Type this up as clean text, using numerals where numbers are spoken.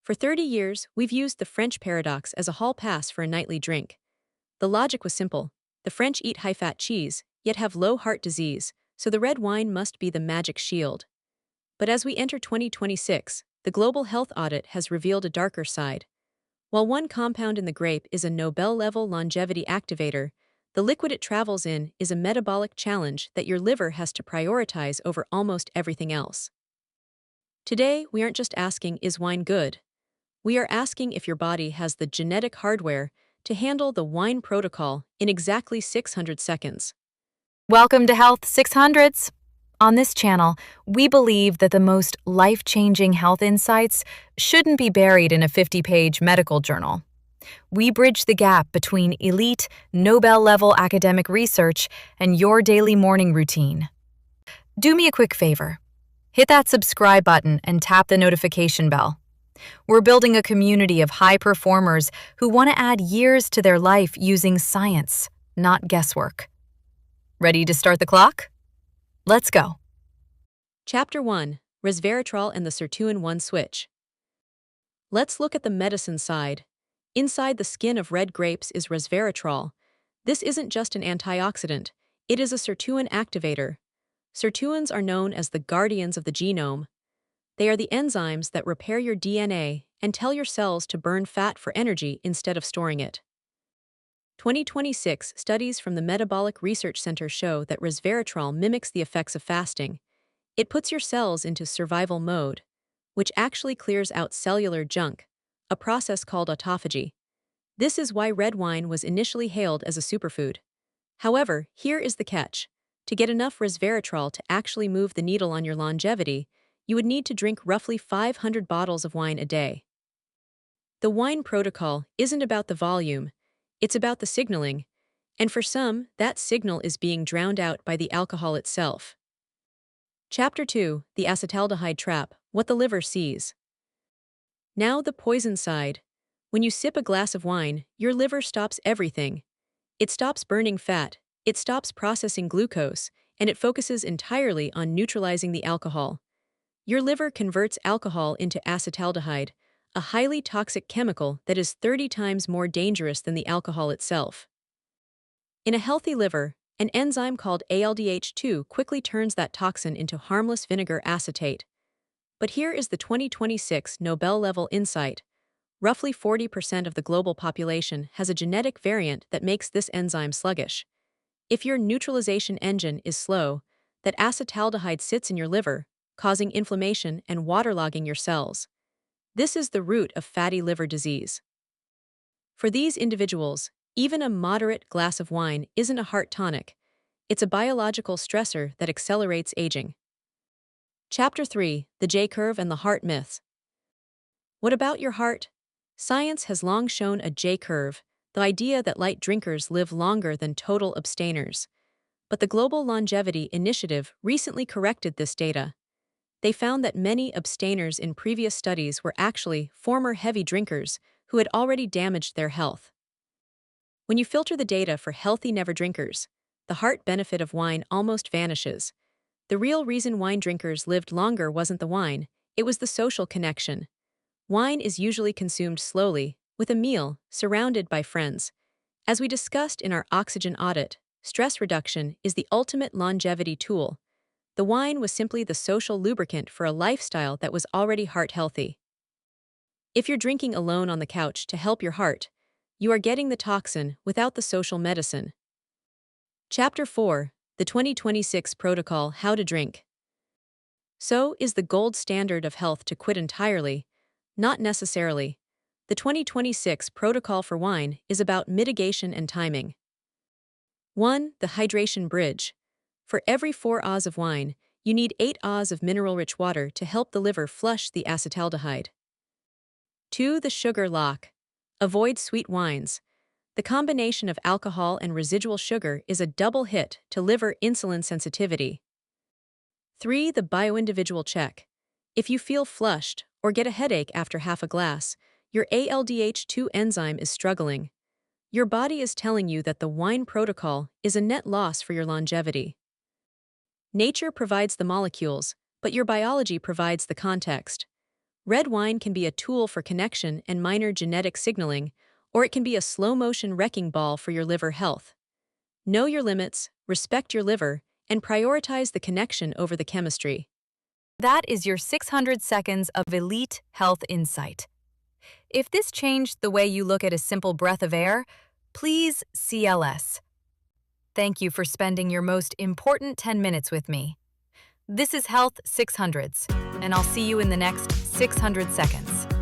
For 30 years, we've used the French paradox as a hall pass for a nightly drink. The logic was simple. The French eat high-fat cheese, yet have low heart disease, so the red wine must be the magic shield. But as we enter 2026, the global health audit has revealed a darker side. While one compound in the grape is a Nobel-level longevity activator, the liquid it travels in is a metabolic challenge that your liver has to prioritize over almost everything else. Today, we aren't just asking, is wine good? We are asking if your body has the genetic hardware to handle the wine protocol in exactly 600 seconds. Welcome to Health 600s. On this channel, we believe that the most life-changing health insights shouldn't be buried in a 50-page medical journal. We bridge the gap between elite, Nobel-level academic research and your daily morning routine. Do me a quick favor. Hit that subscribe button and tap the notification bell. We're building a community of high performers who want to add years to their life using science, not guesswork. Ready to start the clock? Let's go. Chapter 1: Resveratrol and the Sirtuin-1 Switch. Let's look at the medicine side. Inside the skin of red grapes is resveratrol. This isn't just an antioxidant, it is a sirtuin activator. Sirtuins are known as the guardians of the genome. They are the enzymes that repair your DNA and tell your cells to burn fat for energy instead of storing it. 2026 studies from the Metabolic Research Center show that resveratrol mimics the effects of fasting. It puts your cells into survival mode, which actually clears out cellular junk, a process called autophagy. This is why red wine was initially hailed as a superfood. However, here is the catch. To get enough resveratrol to actually move the needle on your longevity, you would need to drink roughly 500 bottles of wine a day. The wine protocol isn't about the volume, it's about the signaling, and for some, that signal is being drowned out by the alcohol itself. Chapter 2: The Acetaldehyde Trap, What the Liver Sees. Now the poison side. When you sip a glass of wine, your liver stops everything. It stops burning fat, it stops processing glucose, and it focuses entirely on neutralizing the alcohol. Your liver converts alcohol into acetaldehyde, a highly toxic chemical that is 30 times more dangerous than the alcohol itself. In a healthy liver, an enzyme called ALDH2 quickly turns that toxin into harmless vinegar acetate. But here is the 2026 Nobel-level insight. Roughly 40% of the global population has a genetic variant that makes this enzyme sluggish. If your neutralization engine is slow, that acetaldehyde sits in your liver, causing inflammation and waterlogging your cells. This is the root of fatty liver disease. For these individuals, even a moderate glass of wine isn't a heart tonic. It's a biological stressor that accelerates aging. Chapter 3: The J-curve and the heart myths. What about your heart? Science has long shown a J-curve, the idea that light drinkers live longer than total abstainers. But the Global Longevity Initiative recently corrected this data. They found that many abstainers in previous studies were actually former heavy drinkers who had already damaged their health. When you filter the data for healthy never drinkers, the heart benefit of wine almost vanishes. The real reason wine drinkers lived longer wasn't the wine, it was the social connection. Wine is usually consumed slowly, with a meal, surrounded by friends. As we discussed in our oxygen audit, stress reduction is the ultimate longevity tool. The wine was simply the social lubricant for a lifestyle that was already heart-healthy. If you're drinking alone on the couch to help your heart, you are getting the toxin without the social medicine. Chapter 4: The 2026 Protocol: How to Drink. So, is the gold standard of health to quit entirely? Not necessarily. The 2026 Protocol for Wine is about mitigation and timing. 1. The Hydration Bridge. For every 4 Ahs of wine, you need 8 Ahs of mineral-rich water to help the liver flush the acetaldehyde. 2. The Sugar Lock. Avoid sweet wines. The combination of alcohol and residual sugar is a double hit to liver insulin sensitivity. 3. The Bioindividual Check. If you feel flushed or get a headache after half a glass, your ALDH2 enzyme is struggling. Your body is telling you that the wine protocol is a net loss for your longevity. Nature provides the molecules, but your biology provides the context. Red wine can be a tool for connection and minor genetic signaling, or it can be a slow-motion wrecking ball for your liver health. Know your limits, respect your liver, and prioritize the connection over the chemistry. That is your 600 seconds of elite health insight. If this changed the way you look at a simple breath of air, please CLS. Thank you for spending your most important 10 minutes with me. This is Health 600s, and I'll see you in the next 600 seconds.